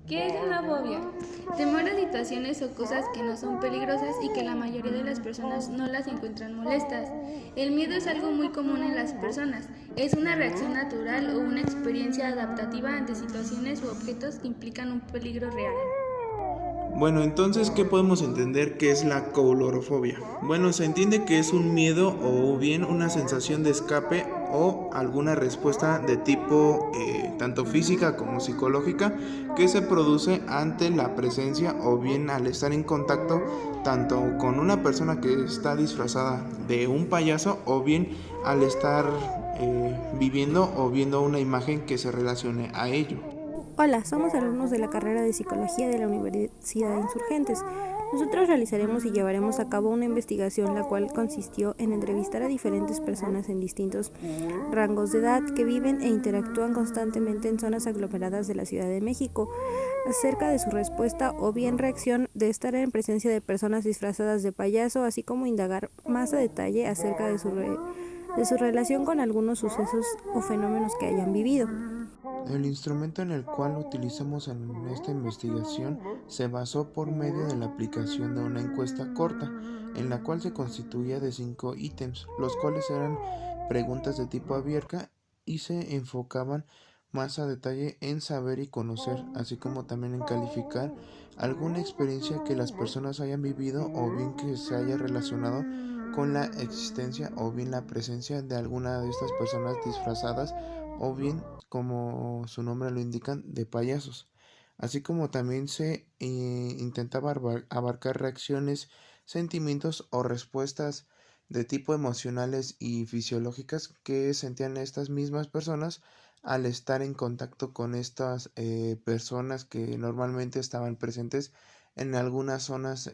¿Qué es una fobia? Temor a situaciones o cosas que no son peligrosas y que la mayoría de las personas no las encuentran molestas. El miedo es algo muy común en las personas. Es una reacción natural o una experiencia adaptativa ante situaciones u objetos que implican un peligro real. Bueno, entonces, ¿qué podemos entender que es la coulorofobia? Bueno, se entiende que es un miedo o bien una sensación de escape o alguna respuesta de tipo tanto física como psicológica que se produce ante la presencia o bien al estar en contacto tanto con una persona que está disfrazada de un payaso o bien al estar viviendo o viendo una imagen que se relacione a ello. Hola, somos alumnos de la carrera de Psicología de la Universidad de Insurgentes. Nosotros realizaremos y llevaremos a cabo una investigación la cual consistió en entrevistar a diferentes personas en distintos rangos de edad que viven e interactúan constantemente en zonas aglomeradas de la Ciudad de México acerca de su respuesta o bien reacción de estar en presencia de personas disfrazadas de payaso, así como indagar más a detalle acerca de su relación con algunos sucesos o fenómenos que hayan vivido. El instrumento en el cual utilizamos en esta investigación se basó por medio de la aplicación de una encuesta corta, en la cual se constituía de 5 ítems, los cuales eran preguntas de tipo abierta y se enfocaban más a detalle en saber y conocer, así como también en calificar alguna experiencia que las personas hayan vivido o bien que se haya relacionado con la existencia o bien la presencia de alguna de estas personas disfrazadas o bien, como su nombre lo indican, de payasos. Así como también se intentaba abarcar reacciones, sentimientos o respuestas de tipo emocionales y fisiológicas que sentían estas mismas personas al estar en contacto con estas personas que normalmente estaban presentes en algunas zonas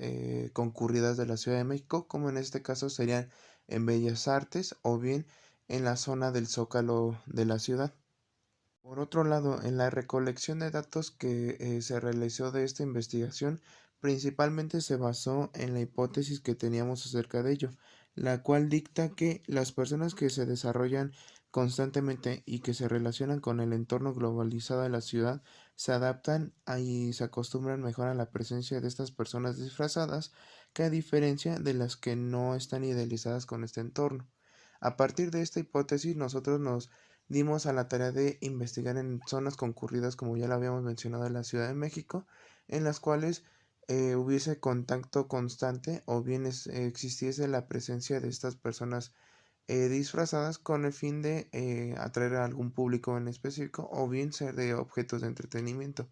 concurridas de la Ciudad de México, como en este caso serían en Bellas Artes o bien en la zona del Zócalo de la ciudad. Por otro lado, en la recolección de datos que se realizó de esta investigación, principalmente se basó en la hipótesis que teníamos acerca de ello, la cual dicta que las personas que se desarrollan constantemente y que se relacionan con el entorno globalizado de la ciudad se adaptan y se acostumbran mejor a la presencia de estas personas disfrazadas que a diferencia de las que no están idealizadas con este entorno. A partir de esta hipótesis, nosotros nos dimos a la tarea de investigar en zonas concurridas, como ya lo habíamos mencionado, en la Ciudad de México, en las cuales hubiese contacto constante o bien existiese la presencia de estas personas disfrazadas con el fin de atraer a algún público en específico o bien ser de objetos de entretenimiento.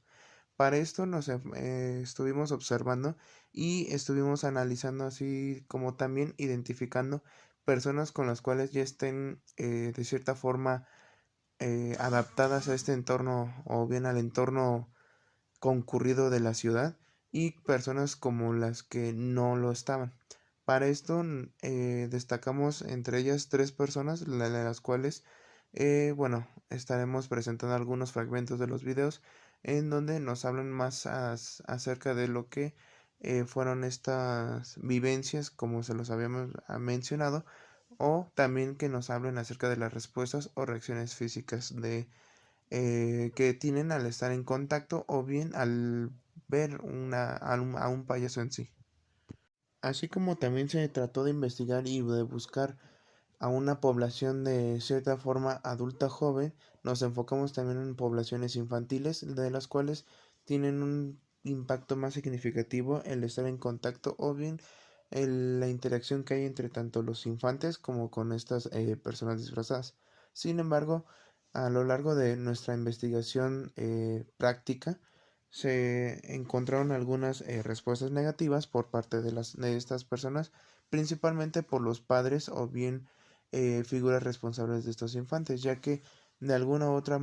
Para esto nos estuvimos observando y estuvimos analizando así como también identificando personas con las cuales ya estén de cierta forma adaptadas a este entorno o bien al entorno concurrido de la ciudad y personas como las que no lo estaban. Para esto destacamos entre ellas 3 personas, de las cuales, bueno, estaremos presentando algunos fragmentos de los videos en donde nos hablan más acerca de lo que fueron estas vivencias, como se los habíamos mencionado, o también que nos hablen acerca de las respuestas o reacciones físicas que tienen al estar en contacto o bien al ver a un payaso en sí. Así como también se trató de investigar y de buscar a una población de cierta forma adulta joven, nos enfocamos también en poblaciones infantiles, de las cuales tienen un impacto más significativo el estar en contacto o bien la interacción que hay entre tanto los infantes como con estas personas disfrazadas. Sin embargo, a lo largo de nuestra investigación práctica, se encontraron algunas respuestas negativas por parte de estas personas, principalmente por los padres o bien figuras responsables de estos infantes, ya que de alguna u otra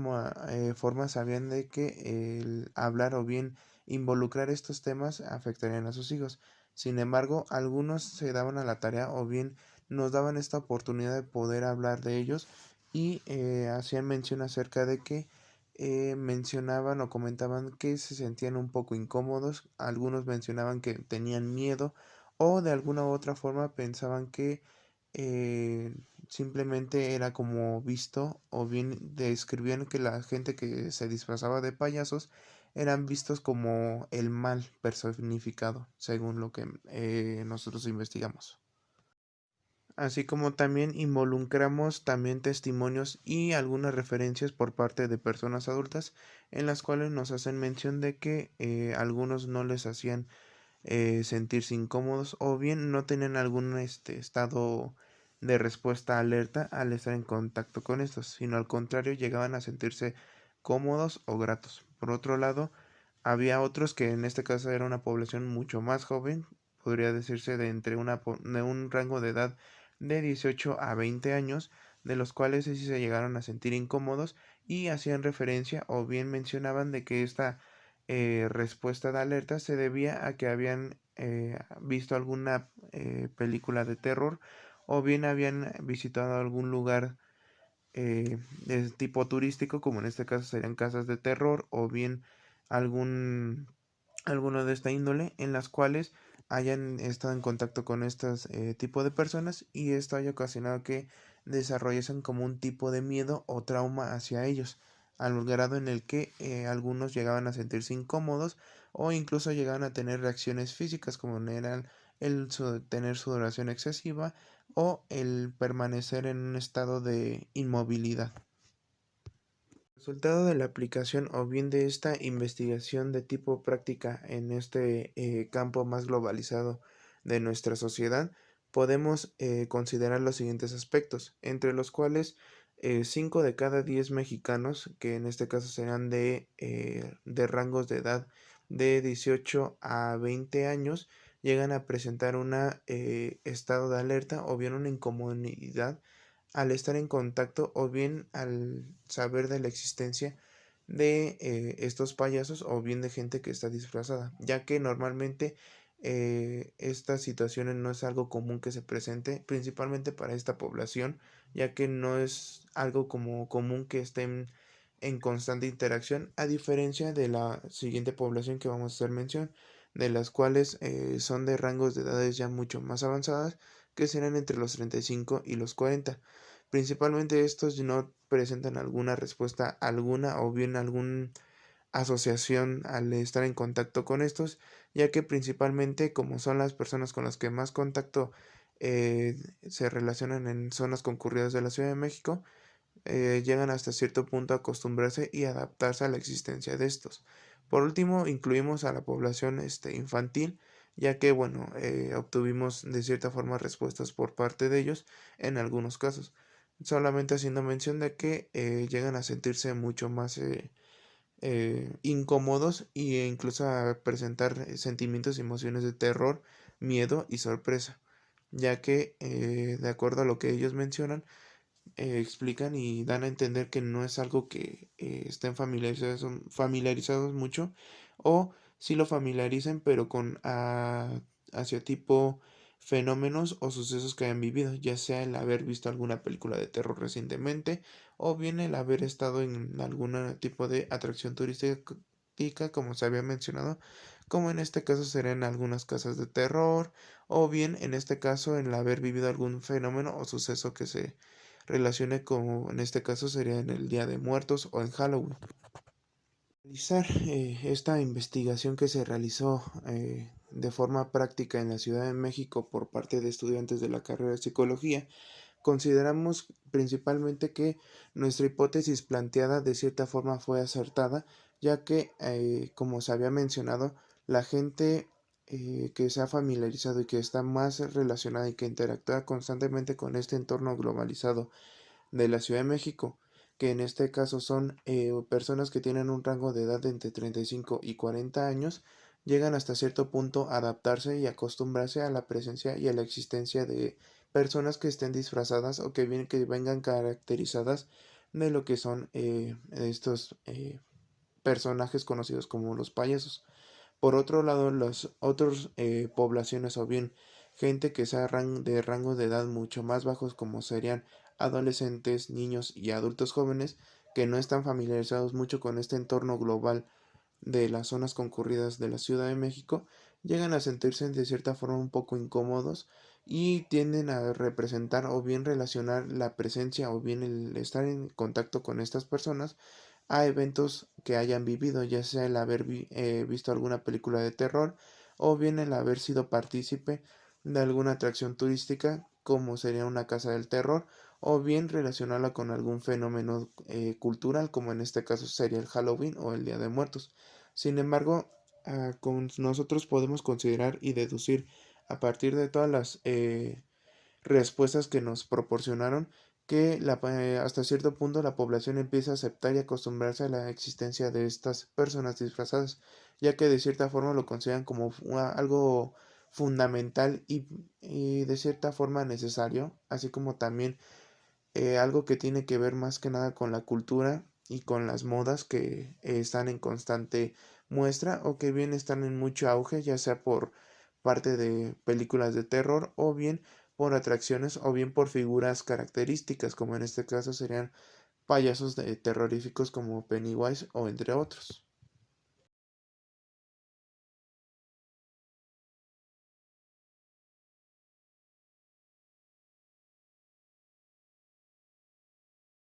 forma sabían de que el hablar o bien involucrar estos temas afectarían a sus hijos. Sin embargo, algunos se daban a la tarea o bien nos daban esta oportunidad de poder hablar de ellos y hacían mención acerca de que mencionaban o comentaban que se sentían un poco incómodos, algunos mencionaban que tenían miedo o de alguna u otra forma pensaban que eh, simplemente era como visto o bien describían que la gente que se disfrazaba de payasos eran vistos como el mal personificado, según lo que nosotros investigamos. Así como también involucramos también testimonios y algunas referencias por parte de personas adultas en las cuales nos hacen mención de que algunos no les hacían sentirse incómodos o bien no tenían algún estado de respuesta alerta al estar en contacto con estos, sino al contrario llegaban a sentirse cómodos o gratos. Por otro lado, había otros que en este caso era una población mucho más joven, podría decirse de entre de un rango de edad de 18 a 20 años, de los cuales sí se llegaron a sentir incómodos y hacían referencia o bien mencionaban de que esta respuesta de alerta se debía a que habían visto alguna película de terror o bien habían visitado algún lugar de tipo turístico, como en este caso serían casas de terror o bien algún alguno de esta índole en las cuales hayan estado en contacto con estos tipo de personas y esto haya ocasionado que desarrollasen como un tipo de miedo o trauma hacia ellos, al grado en el que algunos llegaban a sentirse incómodos o incluso llegaban a tener reacciones físicas como eran tener sudoración excesiva o el permanecer en un estado de inmovilidad. Resultado de la aplicación o bien de esta investigación de tipo práctica en este campo más globalizado de nuestra sociedad, podemos considerar los siguientes aspectos, entre los cuales 5 de cada 10 mexicanos, que en este caso serán de rangos de edad de 18 a 20 años, llegan a presentar un estado de alerta o bien una incomodidad al estar en contacto o bien al saber de la existencia de estos payasos o bien de gente que está disfrazada, ya que normalmente estas situaciones no es algo común que se presente, principalmente para esta población, ya que no es algo como común que estén en constante interacción, a diferencia de la siguiente población que vamos a hacer mención, de las cuales son de rangos de edades ya mucho más avanzadas, que serán entre los 35 y los 40. Principalmente estos no presentan alguna respuesta alguna o bien alguna asociación al estar en contacto con estos, ya que principalmente como son las personas con las que más contacto se relacionan en zonas concurridas de la Ciudad de México, llegan hasta cierto punto a acostumbrarse y adaptarse a la existencia de estos. Por último, incluimos a la población infantil, ya que bueno, obtuvimos de cierta forma respuestas por parte de ellos en algunos casos, solamente haciendo mención de que llegan a sentirse mucho más incómodos e incluso a presentar sentimientos y emociones de terror, miedo y sorpresa, ya que de acuerdo a lo que ellos mencionan, explican y dan a entender que no es algo que estén familiarizados mucho o si lo familiaricen pero con hacia tipo fenómenos o sucesos que hayan vivido, ya sea el haber visto alguna película de terror recientemente o bien el haber estado en algún tipo de atracción turística como se había mencionado, como en este caso será en algunas casas de terror o bien en este caso en el haber vivido algún fenómeno o suceso que se relacione como en este caso sería en el Día de Muertos o en Halloween. Realizar esta investigación que se realizó de forma práctica en la Ciudad de México por parte de estudiantes de la carrera de psicología, consideramos principalmente que nuestra hipótesis planteada de cierta forma fue acertada, ya que, como se había mencionado, la gente que se ha familiarizado y que está más relacionada y que interactúa constantemente con este entorno globalizado de la Ciudad de México, que en este caso son personas que tienen un rango de edad de entre 35 y 40 años, llegan hasta cierto punto a adaptarse y acostumbrarse a la presencia y a la existencia de personas que estén disfrazadas o que vengan caracterizadas de lo que son estos personajes conocidos como los payasos. Por otro lado, las otras poblaciones o bien gente que sea de rangos de edad mucho más bajos como serían adolescentes, niños y adultos jóvenes que no están familiarizados mucho con este entorno global de las zonas concurridas de la Ciudad de México, llegan a sentirse de cierta forma un poco incómodos y tienden a representar o bien relacionar la presencia o bien el estar en contacto con estas personas a eventos que hayan vivido, ya sea el haber visto alguna película de terror o bien el haber sido partícipe de alguna atracción turística como sería una casa del terror o bien relacionarla con algún fenómeno cultural como en este caso sería el Halloween o el Día de Muertos. Sin embargo, nosotros podemos considerar y deducir a partir de todas las respuestas que nos proporcionaron que hasta cierto punto la población empieza a aceptar y acostumbrarse a la existencia de estas personas disfrazadas, ya que de cierta forma lo consideran como algo fundamental y de cierta forma necesario, así como también algo que tiene que ver más que nada con la cultura y con las modas que están en constante muestra o que bien están en mucho auge, ya sea por parte de películas de terror o bien por atracciones o bien por figuras características, como en este caso serían payasos terroríficos como Pennywise o entre otros.